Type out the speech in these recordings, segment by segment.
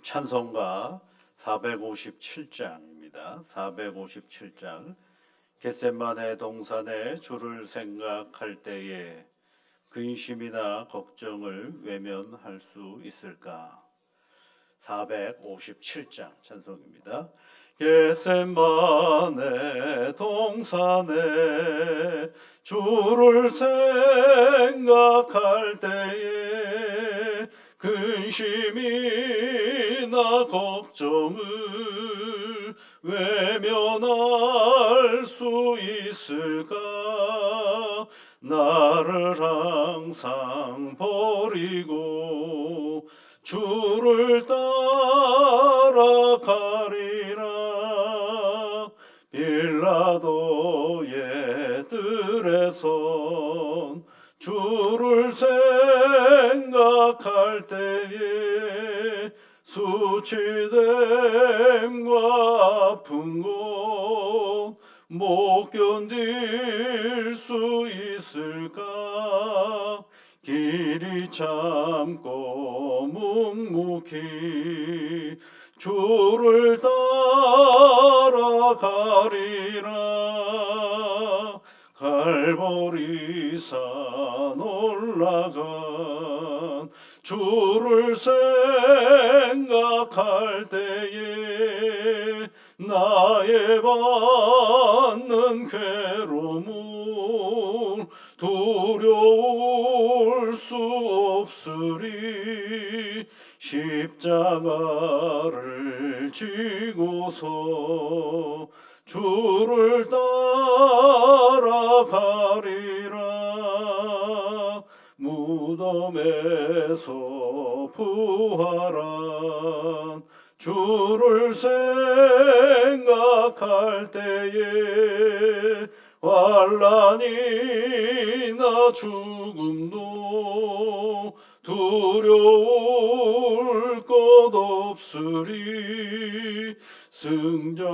찬송가 457장입니다. 457장. 겟세마네 동산에 주를 생각할 때에 근심이나 걱정을 외면할 수 있을까? 457장 찬송입니다. 겟세마네 동산에 주를 생각할 때에 근심이나 걱정을 외면할 수 있을까? 나를 항상 버리고 주를 따라가리라. 빌라도의 뜰에선 주를 생각할 때에 수치됨과 아픈 것 못 견딜 수 있을까? 길이 참고 묵묵히 주를 따라가리라. 갈보리산 올라간 주를 생각할 때에 나의 받는 괴로움을 두려울 수 없으리. 십자가를 지고서 주를 따라가리라. 무덤에서 부활한 주를 생각할 때에 환난이나 죽음도 두려울 것 없으리.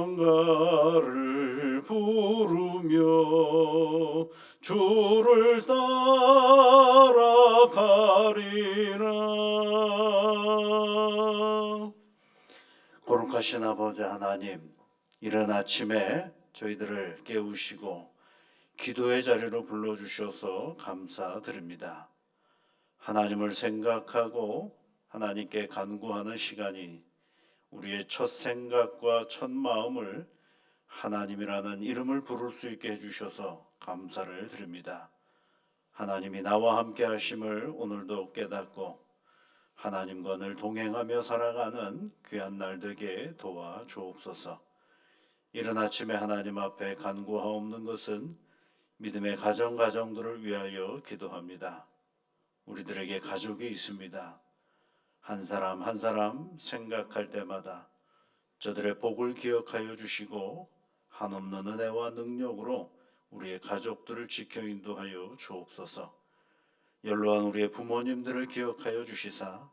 승전가를 부르며 주를 따라가리라. 거룩하신 아버지 하나님, 이른 아침에 저희들을 깨우시고 기도의 자리로 불러주셔서 감사드립니다. 하나님을 생각하고 하나님께 간구하는 시간이 우리의 첫 생각과 첫 마음을 하나님이라는 이름을 부를 수 있게 해주셔서 감사를 드립니다. 하나님이 나와 함께 하심을 오늘도 깨닫고 하나님과 늘 동행하며 살아가는 귀한 날 되게 도와주옵소서. 이른 아침에 하나님 앞에 간구하옵는 것은 믿음의 가정들을 위하여 기도합니다. 우리들에게 가족이 있습니다. 한 사람 한 사람 생각할 때마다 저들의 복을 기억하여 주시고 한없는 은혜와 능력으로 우리의 가족들을 지켜 인도하여 주옵소서. 연로한 우리의 부모님들을 기억하여 주시사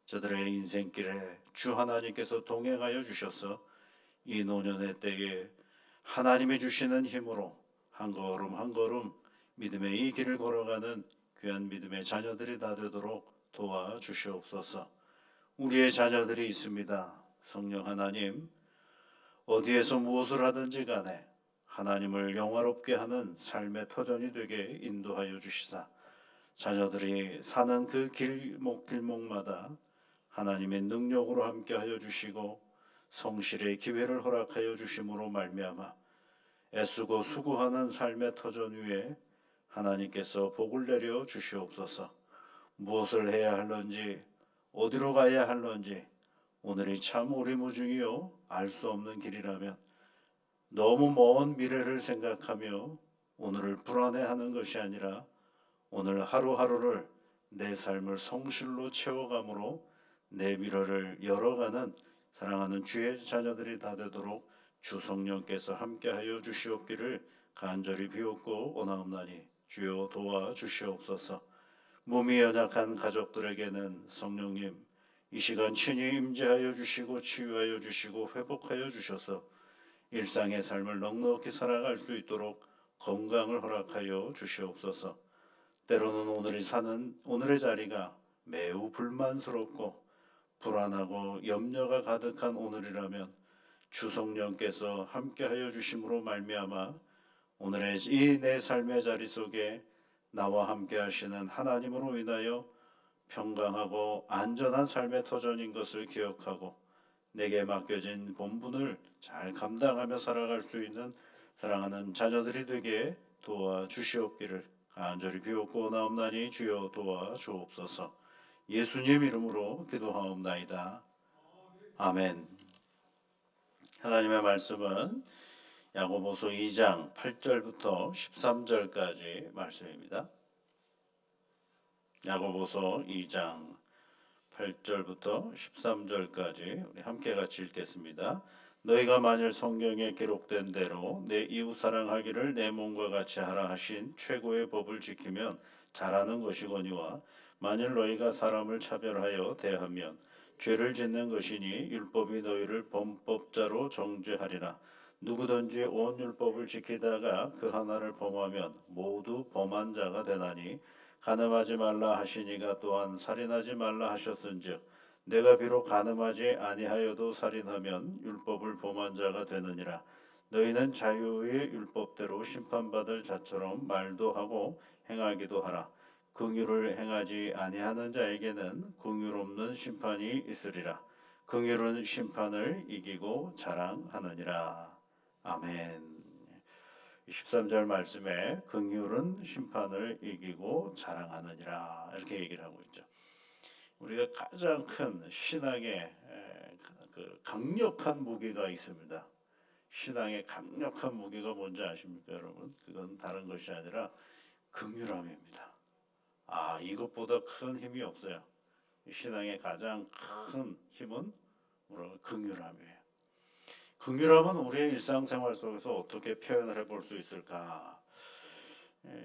저들의 인생길에 주 하나님께서 동행하여 주셔서 이 노년의 때에 하나님이 주시는 힘으로 한 걸음 한 걸음 믿음의 이 길을 걸어가는 귀한 믿음의 자녀들이 다 되도록 도와주시옵소서. 우리의 자녀들이 있습니다. 성령 하나님, 어디에서 무엇을 하든지 간에 하나님을 영화롭게 하는 삶의 터전이 되게 인도하여 주시사 자녀들이 사는 그 길목마다 하나님의 능력으로 함께하여 주시고 성실의 기회를 허락하여 주심으로 말미암아 애쓰고 수고하는 삶의 터전 위에 하나님께서 복을 내려 주시옵소서. 무엇을 해야 할런지 어디로 가야 할런지 오늘이 참 오리무중이요 알 수 없는 길이라면 너무 먼 미래를 생각하며 오늘을 불안해하는 것이 아니라 오늘 하루하루를 내 삶을 성실로 채워감으로 내 미래를 열어가는 사랑하는 주의 자녀들이 다 되도록 주 성령께서 함께하여 주시옵기를 간절히 비옵고 원하옵나니 주여 도와주시옵소서. 몸이 연약한 가족들에게는 성령님 이 시간 친히 임재하여 주시고 치유하여 주시고 회복하여 주셔서 일상의 삶을 넉넉히 살아갈 수 있도록 건강을 허락하여 주시옵소서. 때로는 오늘의 자리가 매우 불만스럽고 불안하고 염려가 가득한 오늘이라면 주 성령께서 함께하여 주심으로 말미암아 오늘의 이 내 삶의 자리 속에 나와 함께 하시는 하나님으로 인하여 평강하고 안전한 삶의 터전인 것을 기억하고 내게 맡겨진 본분을 잘 감당하며 살아갈 수 있는 사랑하는 자녀들이 되게 도와주시옵기를 간절히 비옵고나옵나니 주여 도와주옵소서. 예수님 이름으로 기도하옵나이다. 아멘. 하나님의 말씀은 야고보서 2장 8절부터 13절까지 말씀입니다. 야고보서 2장 8절부터 13절까지 우리 함께 같이 읽겠습니다. 너희가 만일 성경에 기록된 대로 내 이웃 사랑하기를 내 몸과 같이 하라 하신 최고의 법을 지키면 잘하는 것이거니와 만일 너희가 사람을 차별하여 대하면 죄를 짓는 것이니 율법이 너희를 범법자로 정죄하리라. 누구든지 온 율법을 지키다가 그 하나를 범하면 모두 범한 자가 되나니 간음하지 말라 하시니가 또한 살인하지 말라 하셨은즉 내가 비록 간음하지 아니하여도 살인하면 율법을 범한 자가 되느니라. 너희는 자유의 율법대로 심판받을 자처럼 말도 하고 행하기도 하라. 긍휼을 행하지 아니하는 자에게는 긍휼 없는 심판이 있으리라. 긍휼은 심판을 이기고 자랑하느니라. 아멘. 13절 말씀에 긍휼은 심판을 이기고 자랑하느니라 이렇게 얘기를 하고 있죠. 우리가 가장 큰 신앙의 그 강력한 무기가 있습니다. 신앙의 강력한 무기가 뭔지 아십니까, 여러분? 그건 다른 것이 아니라 긍휼함입니다. 이것보다 큰 힘이 없어요. 신앙의 가장 큰 힘은 긍휼함이에요. 긍휼함은 우리의 일상생활 속에서 어떻게 표현을 해볼 수 있을까?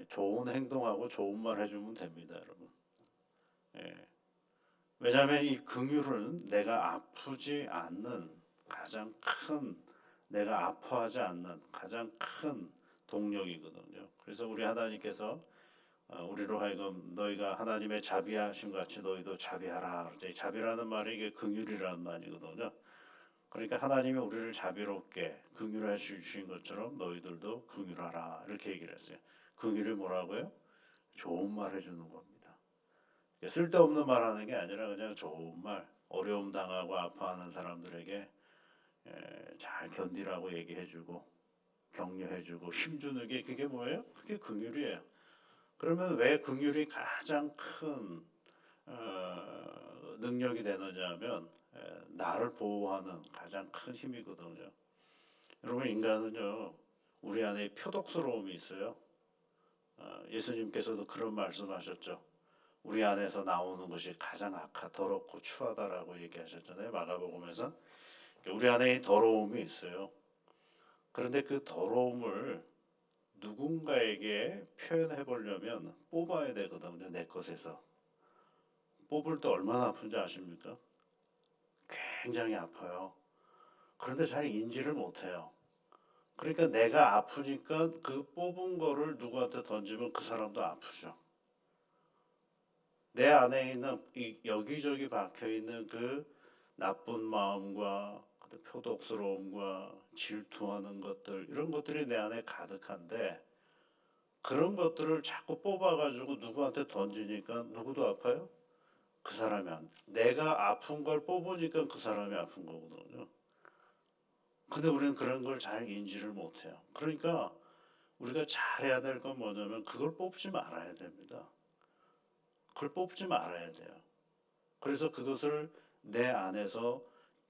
좋은 행동하고 좋은 말 해주면 됩니다, 여러분. 왜냐하면 이 긍휼은 내가 아프지 않는 가장 큰, 내가 아파하지 않는 가장 큰 동력이거든요. 그래서 우리 하나님께서 우리로 하여금 너희가 하나님의 자비하심 같이 너희도 자비하라. 자비라는 말이 이게 긍휼이라는 말이거든요. 그러니까 하나님이 우리를 자비롭게 긍휼해 주신 것처럼 너희들도 긍휼하라 이렇게 얘기를 했어요. 긍휼이 뭐라고요? 좋은 말 해주는 겁니다. 쓸데없는 말 하는 게 아니라 그냥 좋은 말, 어려움 당하고 아파하는 사람들에게 잘 견디라고 얘기해주고 격려해주고 힘주는 게 그게 뭐예요? 그게 긍휼이에요. 그러면 왜 긍휼이 가장 큰 능력이 되느냐 하면 나를 보호하는 가장 큰 힘이거든요. 여러분, 인간은요 우리 안에 표독스러움이 있어요. 예수님께서도 그런 말씀하셨죠. 우리 안에서 나오는 것이 가장 더럽고 추하다라고 얘기하셨잖아요. 마가복음에서. 우리 안에 더러움이 있어요. 그런데 그 더러움을 누군가에게 표현해 보려면 뽑아야 되거든요. 내 것에서. 뽑을 때 얼마나 아픈지 아십니까? 굉장히 아파요. 그런데 잘 인지를 못해요. 그러니까 내가 아프니까 그 뽑은 거를 누구한테 던지면 그 사람도 아프죠. 내 안에 있는 여기저기 박혀 있는 그 나쁜 마음과 표독스러움과 질투하는 것들, 이런 것들이 내 안에 가득한데 그런 것들을 자꾸 뽑아가지고 누구한테 던지니까 누구도 아파요? 그 사람이 내가 아픈 걸 뽑으니까 그 사람이 아픈 거거든요. 근데 우리는 그런 걸 잘 인지를 못해요. 그러니까 우리가 잘해야 될 건 뭐냐면 그걸 뽑지 말아야 됩니다. 그걸 뽑지 말아야 돼요. 그래서 그것을 내 안에서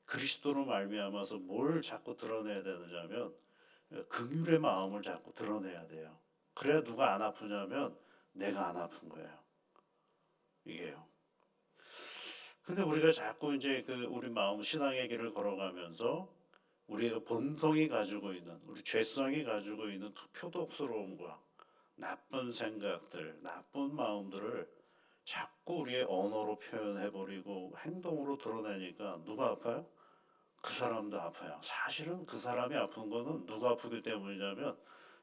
그리스도로 말미암아서 뭘 자꾸 드러내야 되느냐면 긍휼의 마음을 자꾸 드러내야 돼요. 그래야 누가 안 아프냐면 내가 안 아픈 거예요. 이게요. 근데 우리가 자꾸 이제 우리 마음 신앙의 길을 걸어가면서 우리가 본성이 가지고 있는, 우리 죄성이 가지고 있는 그 표독스러움과 나쁜 생각들, 나쁜 마음들을 자꾸 우리의 언어로 표현해버리고 행동으로 드러내니까 누가 아파요? 그 사람도 아파요. 사실은 그 사람이 아픈 거는 누가 아프기 때문이냐면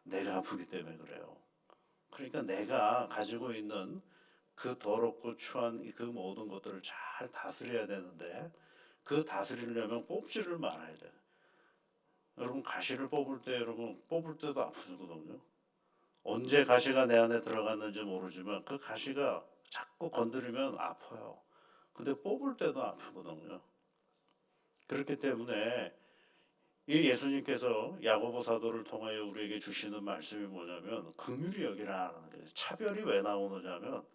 내가 아프기 때문에 그래요. 그러니까 내가 가지고 있는 그 더럽고 추한 그 모든 것들을 잘 다스려야 되는데 그 다스리려면 뽑지를 말아야 돼. 여러분 가시를 뽑을 때 여러분 뽑을 때도 아프거든요. 언제 가시가 내 안에 들어갔는지 모르지만 그 가시가 자꾸 건드리면 아파요. 근데 뽑을 때도 아프거든요. 그렇기 때문에 이 예수님께서 야고보 사도를 통하여 우리에게 주시는 말씀이 뭐냐면 긍휼히 여기라는 거예요. 차별이 왜 나오느냐면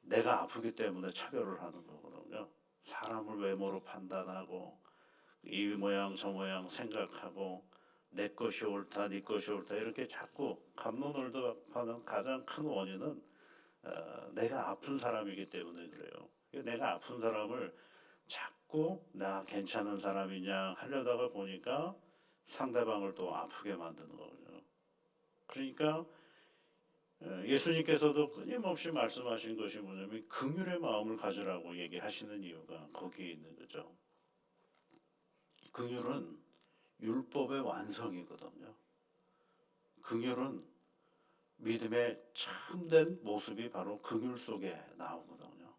내가 아프기 때문에 차별을 하는 거거든요. 사람을 외모로 판단하고 이 모양 저 모양 생각하고 내 것이 옳다 네 것이 옳다 이렇게 자꾸 갑론을답하는 가장 큰 원인은 내가 아픈 사람이기 때문에 그래요. 내가 아픈 사람을 자꾸 나 괜찮은 사람이냐 하려다가 보니까 상대방을 또 아프게 만드는 거거든요. 그러니까 예수님께서도 끊임없이 말씀하신 것이 뭐냐면 긍휼의 마음을 가지라고 얘기하시는 이유가 거기에 있는 거죠. 긍휼은 율법의 완성이거든요. 긍휼은 믿음의 참된 모습이 바로 긍휼 속에 나오거든요.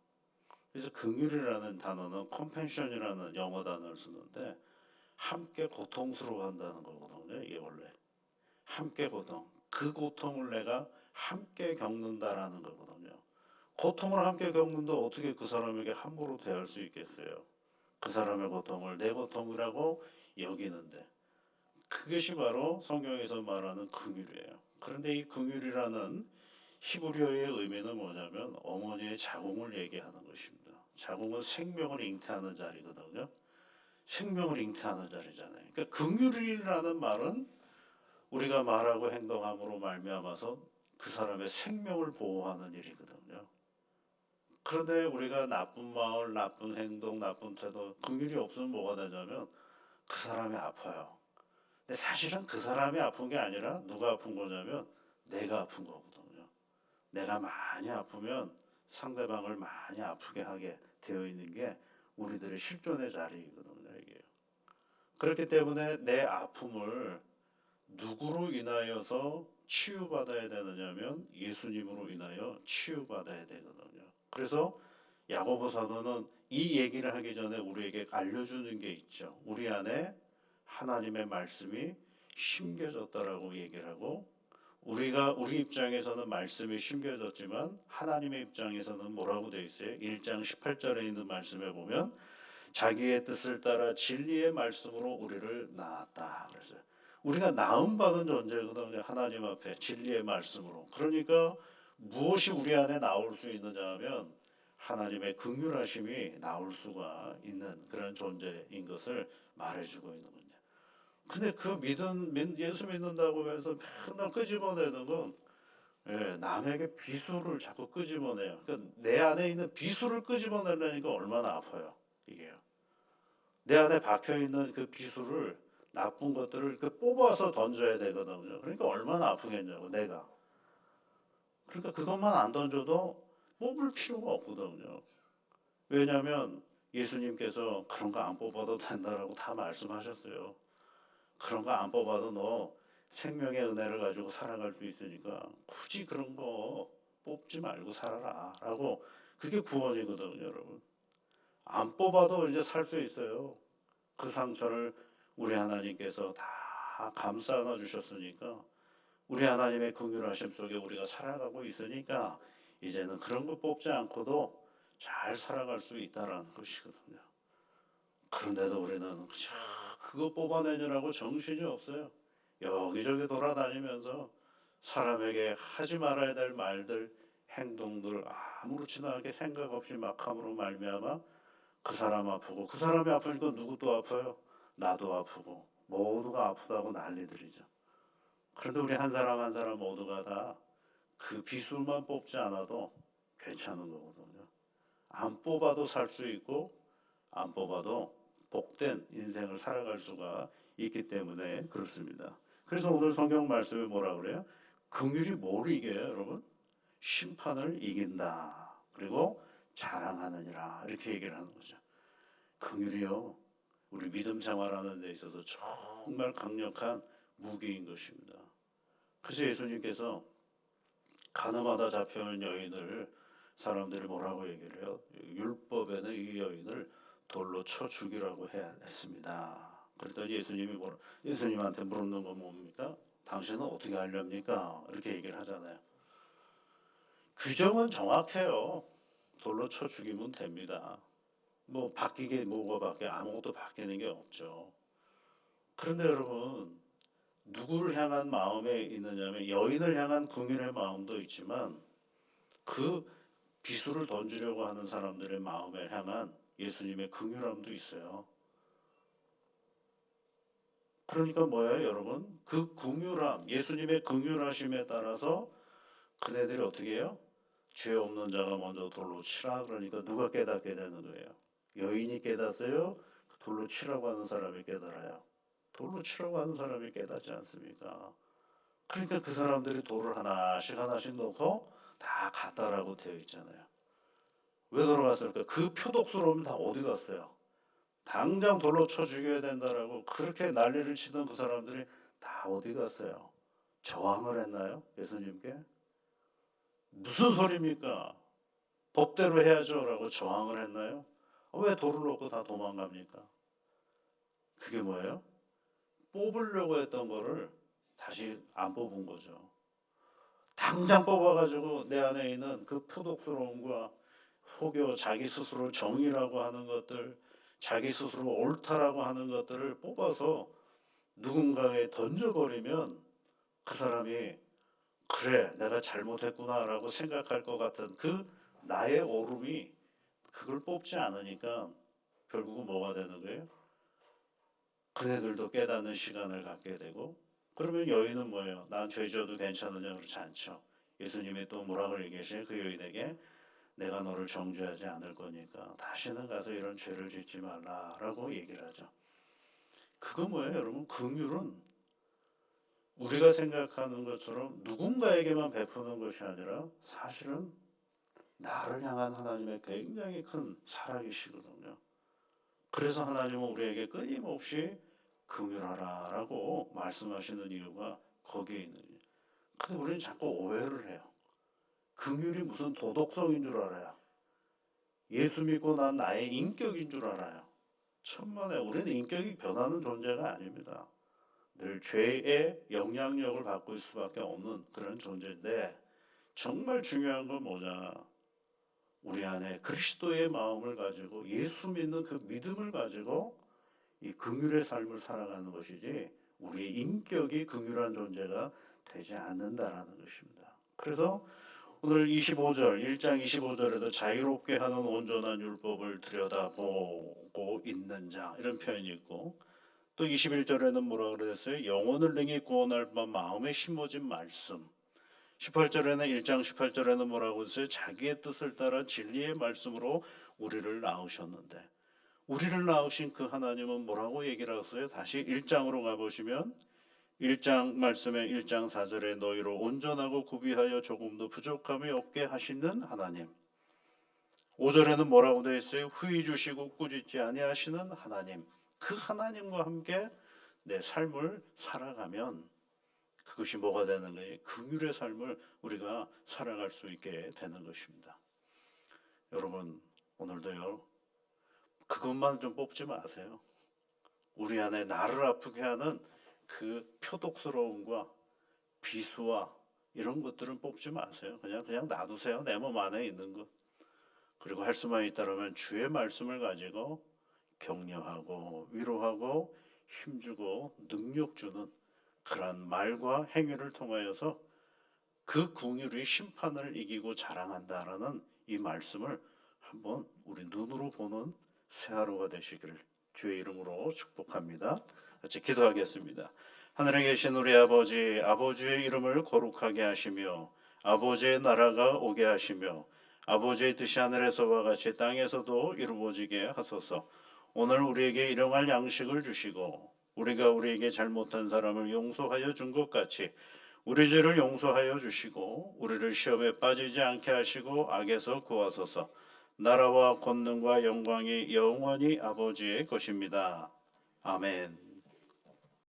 그래서 긍휼이라는 단어는 컴패션이라는 영어 단어를 쓰는데 함께 고통스러워한다는 거거든요. 이게 원래 함께 고통. 그 고통을 내가 함께 겪는다라는 거거든요. 고통을 함께 겪는데 어떻게 그 사람에게 함부로 대할 수 있겠어요? 그 사람의 고통을 내 고통이라고 여기는데 그것이 바로 성경에서 말하는 긍휼이에요. 그런데 이 긍휼이라는 히브리어의 의미는 뭐냐면 어머니의 자궁을 얘기하는 것입니다. 자궁은 생명을 잉태하는 자리거든요. 생명을 잉태하는 자리잖아요. 그러니까 긍휼이라는 말은 우리가 말하고 행동함으로 말미암아서 그 사람의 생명을 보호하는 일이거든요. 그런데 우리가 나쁜 마음, 나쁜 행동, 나쁜 태도, 긍휼이 없으면 뭐가 되냐면 그 사람이 아파요. 근데 사실은 그 사람이 아픈 게 아니라 누가 아픈 거냐면 내가 아픈 거거든요. 내가 많이 아프면 상대방을 많이 아프게 하게 되어 있는 게 우리들의 실존의 자리이거든요. 이게. 그렇기 때문에 내 아픔을 누구로 인하여서 치유받아야 되느냐면 예수님으로 인하여 치유받아야 되거든요. 그래서 야고보 사도는 이 얘기를 하기 전에 우리에게 알려주는 게 있죠. 우리 안에 하나님의 말씀이 심겨졌다라고 얘기를 하고 우리 입장에서는 말씀이 심겨졌지만 하나님의 입장에서는 뭐라고 되어 있어요? 1장 18절에 있는 말씀에 보면 자기의 뜻을 따라 진리의 말씀으로 우리를 낳았다. 그래서 우리가 낳음 받은 존재거든요. 하나님 앞에 진리의 말씀으로. 그러니까 무엇이 우리 안에 나올 수 있느냐 하면 하나님의 긍휼하심이 나올 수가 있는 그런 존재인 것을 말해주고 있는 거죠. 근데 그 예수 믿는다고 해서 맨날 끄집어내는 건 남에게 비수를 자꾸 끄집어내요. 그러니까 내 안에 있는 비수를 끄집어내려니까 얼마나 아파요. 이게요. 내 안에 박혀 있는 그 비수를 나쁜 것들을 뽑아서 던져야 되거든요. 그러니까 얼마나 아프겠냐고 내가. 그러니까 그것만 안 던져도 뽑을 필요가 없거든요. 왜냐하면 예수님께서 그런 거 안 뽑아도 된다라고 다 말씀하셨어요. 그런 거 안 뽑아도 너 생명의 은혜를 가지고 살아갈 수 있으니까 굳이 그런 거 뽑지 말고 살아라 라고 그게 구원이거든요 여러분. 안 뽑아도 이제 살 수 있어요. 그 상처를 우리 하나님께서 다 감싸 안아 주셨으니까 우리 하나님의 긍휼하심 속에 우리가 살아가고 있으니까 이제는 그런 거 뽑지 않고도 잘 살아갈 수 있다라는 것이거든요. 그런데도 우리는 그거 뽑아내느라고 정신이 없어요. 여기저기 돌아다니면서 사람에게 하지 말아야 될 말들, 행동들 아무렇지나 않게 생각 없이 막 함으로 말미암아 그 사람 아프고 그 사람이 아프니까 누구도 아파요. 나도 아프고 모두가 아프다고 난리들이죠. 그런데 우리 한 사람 한 사람 모두가 다 그 비술만 뽑지 않아도 괜찮은 거거든요. 안 뽑아도 살 수 있고 안 뽑아도 복된 인생을 살아갈 수가 있기 때문에 그렇습니다. 그래서 오늘 성경 말씀이 뭐라 그래요? 긍휼이 뭘 이겨요, 여러분? 심판을 이긴다. 그리고 자랑하느니라. 이렇게 얘기를 하는 거죠. 긍휼이요. 우리 믿음 생활하는 데 있어서 정말 강력한 무기인 것입니다. 그래서 예수님께서 가늠하다 잡혀온 여인을 사람들이 뭐라고 얘기를 해요? 율법에는 이 여인을 돌로 쳐 죽이라고 했습니다. 그랬더니 예수님한테 물는 건 뭡니까? 당신은 어떻게 하렵니까? 이렇게 얘기를 하잖아요. 규정은 정확해요. 돌로 쳐 죽이면 됩니다. 뭐 바뀌게 뭐가 아무것도 바뀌는 게 없죠. 그런데 여러분, 누구를 향한 마음에 있느냐면 여인을 향한 긍휼의 마음도 있지만 그 비수를 던지려고 하는 사람들의 마음에 향한 예수님의 긍휼함도 있어요. 그러니까 뭐예요, 여러분? 그 긍휼함, 예수님의 긍휼하심에 따라서 그네들이 어떻게 해요? 죄 없는 자가 먼저 돌로 치라. 그러니까 누가 깨닫게 되는 거예요? 여인이 깨닫어요? 돌로 치라고 하는 사람이 깨달아요? 돌로 치라고 하는 사람이 깨닫지 않습니까? 그러니까 그 사람들이 돌을 하나씩 놓고 다 갔다라고 되어 있잖아요. 왜 돌아갔을까? 그 표독스러움이 다 어디 갔어요? 당장 돌로 쳐 죽여야 된다라고 그렇게 난리를 치던 그 사람들이 다 어디 갔어요? 저항을 했나요? 예수님께? 무슨 소리입니까? 법대로 해야죠라고 저항을 했나요? 왜 돌을 놓고 다 도망갑니까? 그게 뭐예요? 뽑으려고 했던 거를 다시 안 뽑은 거죠. 당장 뽑아가지고 내 안에 있는 그 표독스러움과 혹여 자기 스스로 정의라고 하는 것들, 자기 스스로 옳다라고 하는 것들을 뽑아서 누군가에 던져버리면 그 사람이 그래 내가 잘못했구나라고 생각할 것 같은 그 나의 오름이 그걸 뽑지 않으니까 결국은 뭐가 되는 거예요? 그네들도 깨닫는 시간을 갖게 되고 그러면 여인은 뭐예요? 난 죄 지어도 괜찮으냐? 그렇지 않죠. 예수님이 또 뭐라고 얘기하시냐? 그 여인에게 내가 너를 정죄하지 않을 거니까 다시는 가서 이런 죄를 짓지 말라라고 얘기를 하죠. 그거 뭐예요, 여러분? 긍휼은 우리가 생각하는 것처럼 누군가에게만 베푸는 것이 아니라 사실은 나를 향한 하나님의 굉장히 큰 사랑이시거든요. 그래서 하나님은 우리에게 끊임없이 긍휼하라라고 말씀하시는 이유가 거기에 있는 거예요. 근데 우리는 자꾸 오해를 해요. 긍휼이 무슨 도덕성인 줄 알아요. 예수 믿고 난 나의 인격인 줄 알아요. 천만에 우리는 인격이 변하는 존재가 아닙니다. 늘 죄의 영향력을 받고 있을 수밖에 없는 그런 존재인데 정말 중요한 건 뭐냐? 우리 안에 그리스도의 마음을 가지고 예수 믿는 그 믿음을 가지고 이 긍휼의 삶을 살아가는 것이지 우리의 인격이 긍휼한 존재가 되지 않는다라는 것입니다. 그래서 오늘 25절, 1장 25절에도 자유롭게 하는 온전한 율법을 들여다보고 있는 자 이런 표현이 있고 또 21절에는 뭐라 그랬어요? 영혼을 능히 구원할 바 마음에 심어진 말씀. 18절에는 1장 18절에는 뭐라고 했어요? 자기의 뜻을 따라 진리의 말씀으로 우리를 낳으셨는데 우리를 낳으신 그 하나님은 뭐라고 얘기를 하세요? 다시 1장으로 가보시면 1장 말씀에 1장 4절에 너희로 온전하고 구비하여 조금도 부족함이 없게 하시는 하나님. 5절에는 뭐라고 되어 있어요? 후히 주시고 꾸짖지 아니하시는 하나님. 그 하나님과 함께 내 삶을 살아가면 그것이 뭐가 되는 거예요? 긍휼의 삶을 우리가 살아갈 수 있게 되는 것입니다. 여러분 오늘도요 그것만 좀 뽑지 마세요. 우리 안에 나를 아프게 하는 그 표독스러움과 비수와 이런 것들은 뽑지 마세요. 그냥 놔두세요. 내 몸 안에 있는 것. 그리고 할 수만 있다면 주의 말씀을 가지고 격려하고 위로하고 힘주고 능력 주는 그러한 말과 행위를 통하여서 그 긍휼의 심판을 이기고 자랑한다라는 이 말씀을 한번 우리 눈으로 보는 새 하루가 되시기를 주의 이름으로 축복합니다. 같이 기도하겠습니다. 하늘에 계신 우리 아버지, 아버지의 이름을 거룩하게 하시며 아버지의 나라가 오게 하시며 아버지의 뜻이 하늘에서와 같이 땅에서도 이루어지게 하소서. 오늘 우리에게 일용할 양식을 주시고 우리가 우리에게 잘못한 사람을 용서하여 준 것 같이 우리 죄를 용서하여 주시고 우리를 시험에 빠지지 않게 하시고 악에서 구하소서. 나라와 권능과 영광이 영원히 아버지의 것입니다. 아멘.